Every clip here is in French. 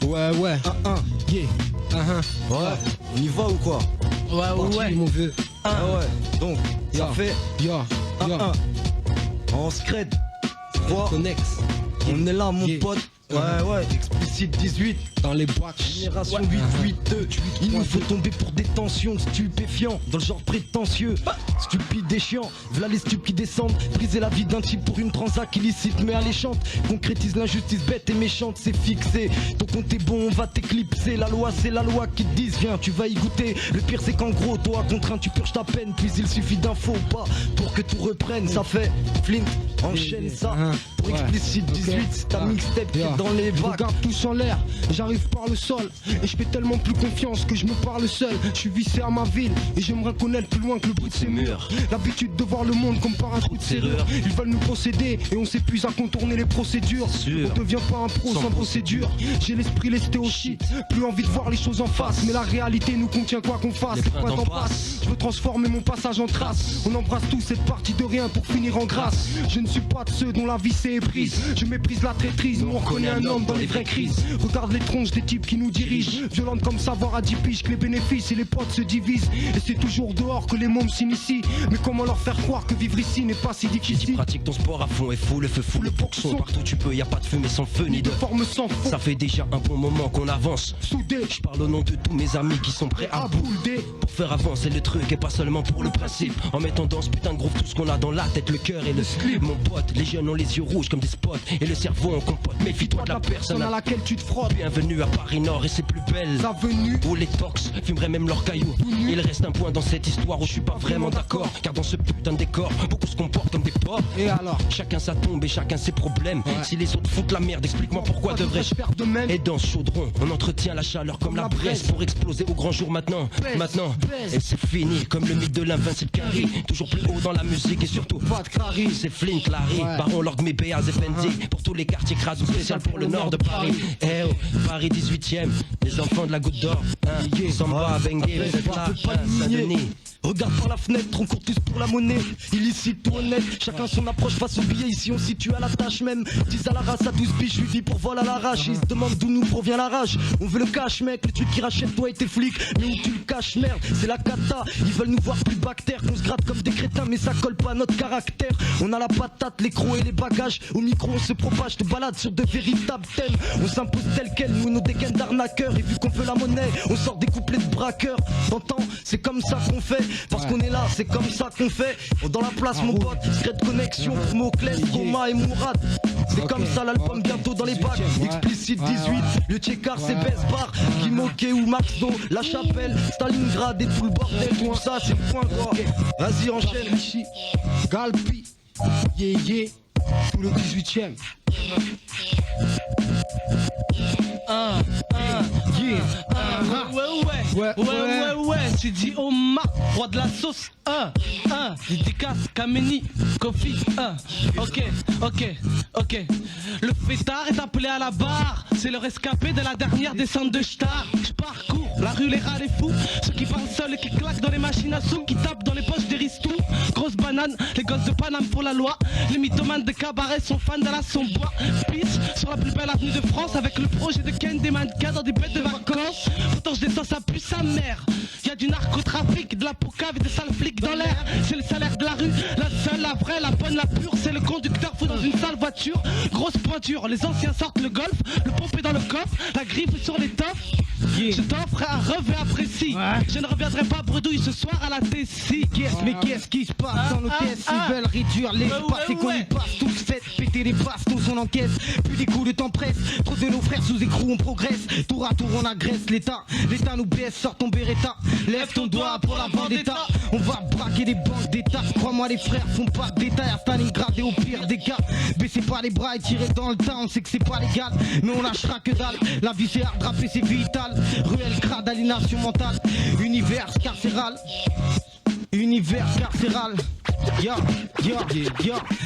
Ouais, ouais. Yeah. Ouais, on y va ou quoi? Ouais, mon vieux. Ah ouais, donc, ça fait 1-1. On scred. Connex. On est là, mon pote. Ouais, explicite 18. Dans les boîtes. Génération 8-8-2. Il nous faut tomber pour des tensions stupéfiants. Dans le genre prétentieux. Stupide et chiant. V'là les stupides descendent. Briser la vie d'un type pour une transac illicite mais alléchante. Concrétise l'injustice bête et méchante, c'est fixé. Ton compte est bon, on va t'éclipser. La loi, c'est la loi qui te dise, viens, tu vas y goûter. Le pire, c'est qu'en gros, toi, contraint, tu purges ta peine. Puis il suffit d'un faux pas pour que tout reprenne. Ça fait Flint, enchaîne ça. Pour explicite 18, c'est ta mixtape qui est dans les Je vagues. regarde tous en l'air, j'arrive par le sol. Et je fais tellement plus confiance que je me parle seul. Je suis vissé à ma ville et j'aimerais connaître plus loin que le bruit de ses murs. L'habitude de voir le monde comme par un trou de serrure. Ils veulent nous posséder et on s'épuise à contourner les procédures. On devient pas un pro sans procédure. J'ai l'esprit lesté au shit, plus envie de voir les choses en face. Mais la réalité nous contient quoi qu'on fasse. Les printemps passent, je veux transformer mon passage en trace. On embrasse tous cette partie de rien pour finir en grâce. Je ne suis pas de ceux dont la vie s'est éprise. Je méprise la traîtrise, nous on reconnaît un homme dans les vraies crises. Regarde les tronches des types qui nous dirigent. Violentes comme savoir à 10 piges que les bénéfices et les potes se divisent. Et c'est toujours dehors que les mômes s'initient. Mais comment leur faire croire que vivre ici n'est pas si difficile? Pratique ton sport à fond et fou, le feu fou, le boxon. Partout tu peux, y a pas de fumée sans feu ni de forme sans fond. Ça fait déjà un bon moment qu'on avance. Soudé, je parle au nom de tous mes amis qui sont prêts à bouler pour faire avancer le truc et pas seulement pour le principe. En mettant dans ce putain de groove tout ce qu'on a dans la tête, le cœur et le slip. Mon pote, les jeunes ont les yeux rouges comme des spots et le cerveau en compote. Méfie-toi de la personne à laquelle tu te frottes. Bienvenue à Paris Nord et ses plus belles avenues où les tox fumeraient même leurs cailloux. Il reste un point dans cette histoire où je suis pas vraiment d'accord. Car dans ce putain de décor, beaucoup se comportent comme des porcs. Et alors, chacun sa tombe et chacun ses problèmes. Si les autres foutent la merde, explique-moi pourquoi devrais-je faire de même. Et dans ce chaudron, on entretient la chaleur comme la braise pour exploser au grand jour maintenant. Et c'est fini comme le mythe de l'invincible Carrie. Toujours plus haut dans la musique et surtout pas de Clary. C'est Flint, Larry, Baron, Lord Mébéaz et Fendi. Pour tous les quartiers crades, spécial pour le nord de Paris. Eh oh, Paris 18ème, les enfants de la Goutte d'Or. Samba, Bengue, vous êtes là, Saint-Denis. Regarde par la fenêtre, on court tous pour la monnaie. Illicite ou honnête, chacun son approche face au billet. Ici on situe à la tâche même. 10 à la race à 12 biches, je lui dis pour vol à l'arrache. Ils se demandent d'où nous provient la rage. On veut le cash mec, le truc qui rachète toi et tes flics. Mais où tu le caches merde, c'est la cata. Ils veulent nous voir plus bactères, qu'on se gratte comme des crétins. Mais ça colle pas à notre caractère. On a la patate, les crocs et les bagages. Au micro on se propage, te balade sur de véritables thèmes. On s'impose tel quel, nous nos dégaines d'arnaqueurs. Et vu qu'on veut la monnaie, on sort des couplets de braqueurs. T'entends, c'est comme ça qu'on fait. Parce qu'on est là, c'est comme ça qu'on fait. Dans la place mon pote, secret de connexion pour Moclès, Goma et Mourad. C'est comme ça l'album bientôt dans les bacs. Explicite 18, le Tchekar c'est Best Bar, Kimoke ou Maxdo, La Chapelle, Stalingrad et tout le bordel. Tout ça c'est le point quoi. Vas-y enchaîne. Galpi, yeah, tout le 18ème. Ouais, tu dis Omar, roi de la sauce, dédicace, Kameni, Kofi, ok. Le fêtard est appelé à la barre, c'est le rescapé de la dernière descente de Star. Je parcours la rue, les rats, les fous, ceux qui parlent seuls et qui claquent dans les machines à sous, qui tapent dans les poches des ristous. Grosse banane, les gosses de Paname pour la loi, les mythomanes de cabaret sont fans de la sombois. Pisse sur la plus belle avenue de France avec le projet de Ken des mannequins dans des bêtes de vacances. Pourtant je descends ça pue sa mère. Y'a du narcotrafic, de la poucave et des sales flics dans l'air. C'est le salaire de la rue, la seule, la vraie, la bonne, la pure. C'est le conducteur fou dans une sale voiture. Grosse pointure, les anciens sortent le golf, le pompé dans le coffre, la griffe sur les toffes. Je t'offre un revers précis. Je ne reviendrai pas bredouille ce soir à la Tessie. Mais qu'est-ce qui se passe dans nos caisses? Ils veulent réduire l'espace et qu'on y passe tous fait péter les bastos, on encaisse. Plus des coups de temps presse. Trop de nos frères sous écrou on progresse. Tour à tour on agresse l'État. L'État nous baisse, sort ton Beretta. Lève ton doigt pour la vendetta. On va braquer les banques d'État. Crois-moi les frères font pas de détails. À Stalingrad et au pire des cas. Baissez pas les bras et tirez dans le tas. On sait que c'est pas légal, mais on lâchera que dalle. La vie c'est hard, rapper c'est vital. Ruelle, crade, aliénation mentale. Univers carcéral. Yo,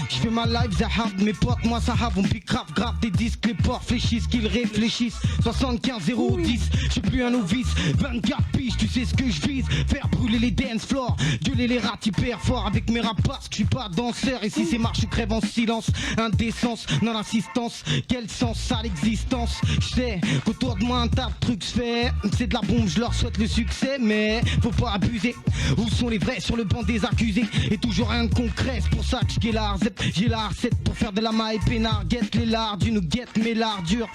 je fais ma live, Zahab, mes potes, moi Sahab, on pique grave des disques, les porcs fléchissent, qu'ils réfléchissent. 75-0-10, je suis plus un novice, 24 piges, tu sais ce que je vise. Faire brûler les dance floors, gueuler les rats hyper fort avec mes rap parce que je suis pas danseur. Et si c'est marche, je crève en silence, indécence, non insistance, quel sens ça l'existence. Je sais qu'autour de moi un tas de trucs se fait, c'est de la bombe, je leur souhaite le succès, mais faut pas abuser. Où sont les vrais sur le banc des accusés? Et toujours rien de concret, c'est pour ça que j'ai la recette pour faire de la maille peinard. Guette les lards d'une guette, mais l'art dur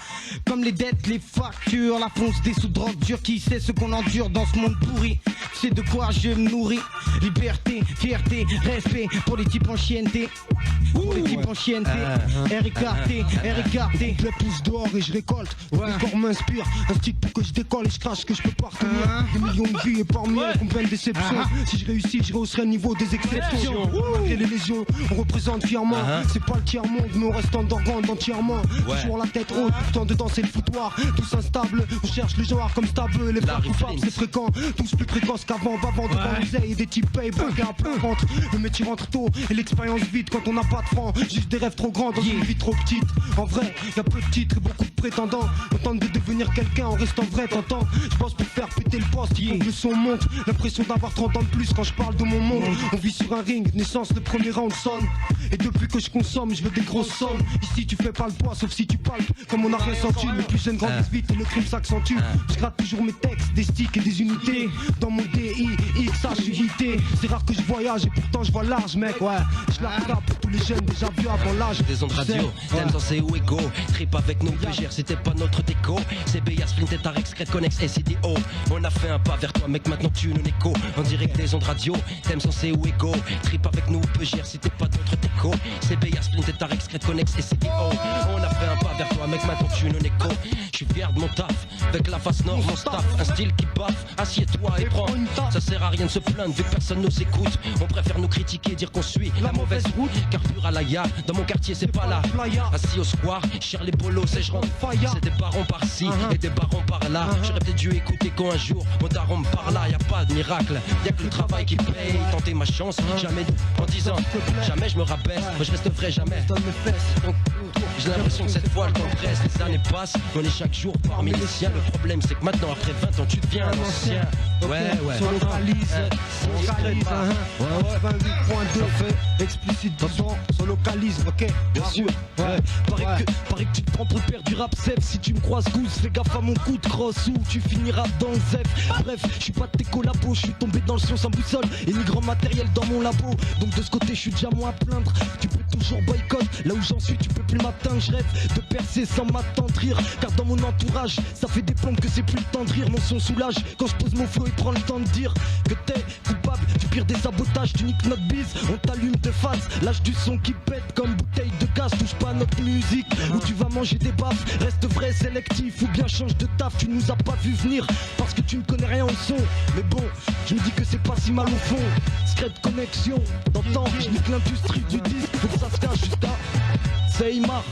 comme les dettes, les factures, la fonce des sous-drogues dures. Qui sait ce qu'on endure dans ce monde pourri? C'est de quoi je me nourris. Liberté, fierté, respect pour les types en chienneté. Pour les types en chienneté. Air écarté. Je pousse dehors et je récolte. Le corps m'inspire. Un stick pour que je décolle et je crache que je peux pas retenir. Des millions de vies et parmi elles combien de déceptions. Si je réussis, je rehausserai le niveau des exceptions. Malgré les lésions, on représente fièrement. C'est pas le tiers-monde, mais on reste underground entièrement. Toujours la tête haute, temps de danser le foutoir. Tous instables, on cherche le genre comme stable. Les vrais coupables, c'est fréquent. Tous plus précoces qu'avant. Va vendre dans l'oseille et des types payent braqués à plein ventre. Le métier rentre tôt et l'expérience vite quand on n'a pas de francs. Juste des rêves trop grands dans une vie trop petite. En vrai, y'a peu de titres et beaucoup de prétendants. On tente de devenir quelqu'un en restant vrai, t'entends. Je pense pour faire péter le poste, il faut que le son monte. L'impression d'avoir 30 ans de plus quand je parle de mon monde. On vit sur un ring, naissance, le premier round sonne. Et depuis que je consomme, je veux des grosses sommes. Ici tu fais pas le poids, sauf si tu palpes. Comme on a rien senti, les plus jeunes grandissent vite et le crime s'accentue. Je gratte toujours mes textes, des sticks et des unités. Dans mon DI, XHUIT. C'est rare que je voyage et pourtant je vois large, mec, ouais. Je la regarde pour tous les jeunes déjà vus avant l'âge. Des ondes radio, thèmes dans c'est où ego. Trip avec nos PGR, c'était pas notre déco. CBA, Splinter, Tarex, Red Connex, SIDO. On a fait un pas vers toi, mec, maintenant tu nous n'écho. En direct des ondes radio, thèmes dans c'est où ego. Trip avec nous PGR, c'était pas notre déco. CBA, Splinter, Tarex, Red Connex, SIDO. On a fait un pas vers toi, mec, maintenant tu nous n'écho. Je suis fier de mon taf, avec la face nord, mon staff. Un style qui baffe, assieds-toi et prends. Ça sert à rien de se plaindre vu que personne nous écoute. On préfère nous critiquer, dire qu'on suit la mauvaise route. Carpure à la ya, dans mon quartier c'est pas là. Assis au square, cher les bolos, c'est je rentre. C'est des barons par-ci et des barons par-là. J'aurais peut-être dû écouter quand un jour mon daron me parla. Y'a pas de miracle, y'a que le travail qui paye. Tenter ma chance, jamais en disant jamais je me rabaisse. Moi je reste vrai, jamais. J'ai l'impression que cette fois le temps presse. Les années passent, on est chaque jour parmi les siens. Le problème c'est que maintenant après 20 ans tu deviens un ancien. Ouais. On localise, on localise, 28.2, explicite, on localise, ok, bien sûr. Paraît que tu te prends pour le père du rap Zef. Si tu me croises goose, fais gaffe à mon coup de crosse ou tu finiras dans le Zef. Bref, je suis pas de tes collabos, je suis tombé dans le son sans boussole et ni grand matériel dans mon labo. Donc de ce côté, je suis déjà moins à plaindre. Tu peux toujours boycott, là où j'en suis, tu peux plus m'atteindre. Je rêve de percer sans m'attendrir, car dans mon entourage, ça fait des plombes que c'est plus le temps de rire. Mon son soulage quand je pose mon flow et prends le temps de dire que t'es coupable du pire des sabotages. Tu niques notre bise, on t'allume de face. Lâche du son qui pète comme bouteille de gaz. Touche pas à notre musique, ou tu vas manger des baffes. Reste vrai, sélectif, ou bien change de taf. Tu nous as pas vu venir, parce que tu ne connais rien au son. Mais bon, je me dis que c'est pas si mal au fond. Secret de connexion, t'entends, je nique l'industrie du disque. Faut que ça se cache juste à Seymar.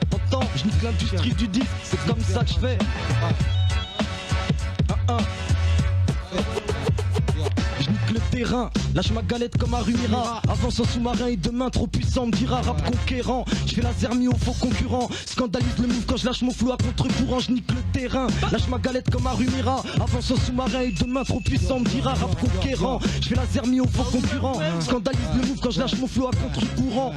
T'entends, je nique l'industrie du disque. C'est comme ça que je fais. Je nique le terrain, lâche ma galette comme un Rumira. Avance en sous-marin et demain trop puissant me dira rap conquérant. Je fais la zermie aux faux concurrents. Scandalise le move quand je lâche mon flow à contre-courant. Je nique le terrain, lâche ma galette comme un Rumira. Avance en sous-marin et demain trop puissant me dira rap conquérant. Je fais la zermie aux faux concurrents. Scandalise le move quand je lâche mon flow à contre-courant.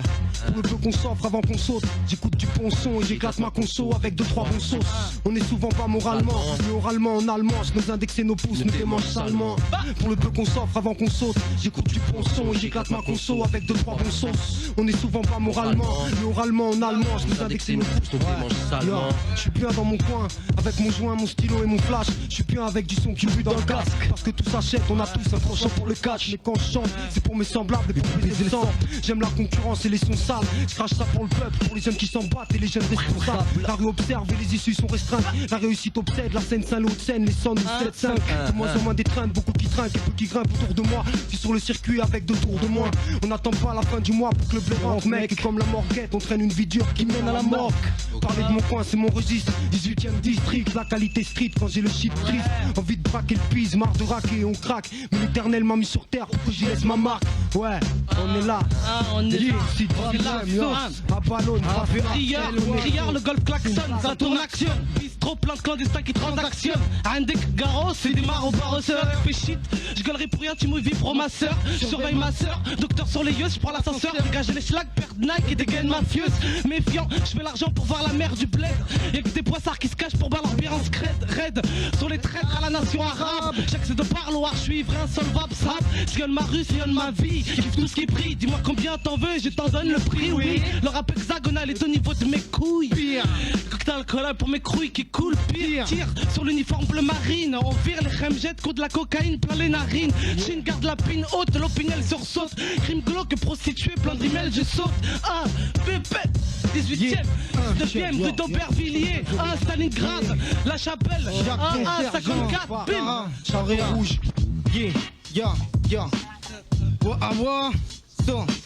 Pour le peu qu'on s'offre avant qu'on saute, j'écoute du bon son et j'éclate ma conso avec 2-3 bons sauces. On est souvent pas moralement, mais oralement en allemand. Je nous indexer nos pouces, nous démange salement. Pour le peu qu'on s'offre avant qu'on saute, j'écoute du bon son et j'éclate ma conso avec 2-3 bons sauces. On est souvent pas moralement, mais oralement en allemand. Je nous indexer nos pouces, nous démange salement. Je suis bien dans mon coin, avec mon joint, mon stylo et mon flash. Je suis bien avec du son qui bute dans le casque. Parce que tout s'achète, on a tous un penchant pour le catch. Mais quand je chante, c'est pour mes semblables et pour les éléphants. J'aime la concurrence et les sons sales. Je crache ça pour le peuple, pour les jeunes qui s'en battent et les jeunes responsables. La rue observe et les issues sont restreintes. La réussite obsède, la scène Saint-Lô de Seine, les sons nous 7-5. De moins en moins d'étreintes, beaucoup qui trinquent et peu qui grimpent autour de moi. Je suis sur le circuit avec 2 tours de moins. On n'attend pas la fin du mois pour que le blé rentre, mec. Et comme la morguette, on traîne une vie dure qui mène à la morgue. Parler de mon coin, c'est mon registre. 18ème district, la qualité street quand j'ai le shit triste. Envie de braquer le pise, marre de raquer, on craque. Mais l'éternel m'a mis sur terre pour que j'y laisse ma marque. Ouais, on est là. On est là. Si On est là. à ballon, Criard, le golf klaxonne, ça tourne action. Bistrot, plein de clandestins qui transactionnent. Indec, Garo, c'est des mares au barresseur. Péchit, je gueulerai pour rien, tu me vis pour ma soeur. Je surveille ma soeur, docteur sur les yeux, je prends l'ascenseur. Dégager les schlags, perte Nike et des gaines mafieuses. Méfiant, je fais l'argent pour voir la mer du bled. Y'a que des poissards qui se cachent pour voir leur bière en raid. Sur les traîtres à la nation arabe. J'accède de parloir, je suis ivre, insolvable, sap. Sillonne ma rue, sillonne ma vie. Kiffe tout ce qui brille. Dis-moi combien t'en veux, je t'en donne le prix, oui. Le rap hexagonal est au niveau de mes couilles. Pire. Cocktail alcool pour mes couilles qui coulent. Pire. Tire sur l'uniforme bleu marine. On vire les remjettes, coup de la cocaïne plein les narines. Chine garde la pine haute, l'opinion sursaute. Crime glauque, prostituée, plein de rimels, je saute. Ah, pépette, 18ème, 9ème, rue d'Aubervilliers. Ah, Stalingrad, La Chapelle. Ah, 54, bim. Charré rouge. Yeah. À moi.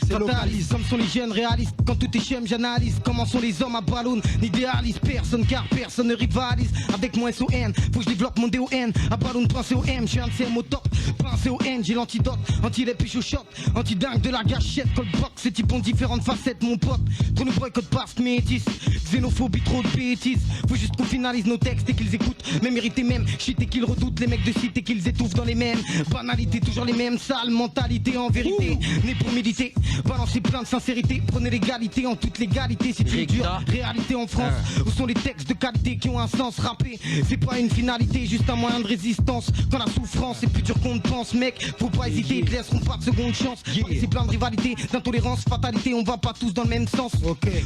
C'est localiste, comme sont les jeunes réalistes. Quand tout est chum, j'analyse comment sont les hommes à ballon. N'idéalise personne car personne ne rivalise avec mon SON. Faut que je développe mon DON. À ballon, pensez au M, je suis un de ces mots top. Pensez au N, j'ai l'antidote. Anti-les piches au shot, anti-dingue de la gâchette. Cold-box, ces types ont différentes facettes, mon pote. Trop nous boycott parce métis. Xénophobie, trop de bêtises. Faut juste qu'on finalise nos textes et qu'ils écoutent. Mais mériter même, shit et qu'ils redoutent. Les mecs de cité qu'ils étouffent dans les mêmes banalités. Toujours les mêmes sales mentalités en vérité. Né pour méditer, balancez plein de sincérité. Prenez l'égalité en toute légalité. C'est une dure réalité en France. Où sont les textes de qualité qui ont un sens? Rapper, c'est pas une finalité, juste un moyen de résistance. Quand la souffrance est plus dure qu'on ne pense, mec, faut pas hésiter, ils te laisseront pas de seconde chance. C'est plein de rivalité, d'intolérance, fatalité. On va pas tous dans le même sens.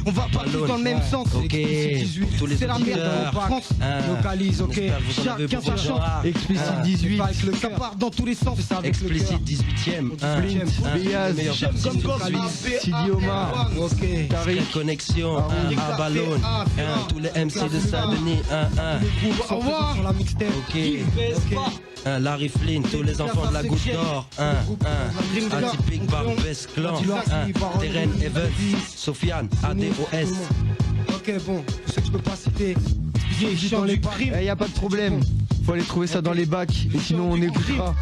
On va pas tous dans le même sens. C'est la merde en France. Localise, ok. Chacun sa chance. Explicite 18. Ça part dans tous les sens. Explicite 18ème. Béaz, Sidi Omar, ok. Tariq Connexion, à Ballon, tous les MC de Saint-Denis, Au revoir sur la mixtape. ok. Larry Flynn, tous les enfants de la Goutte d'Or, Atypique Barbès Clan, Terren Evans, Sofiane, ADOS. Ok, bon, pour ceux que je peux pas citer, dans les primes. Y a pas de problème, faut aller trouver ça dans les bacs. Et sinon on écoutera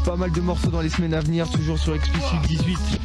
pas mal de morceaux dans les semaines à venir, toujours sur Explicit 18.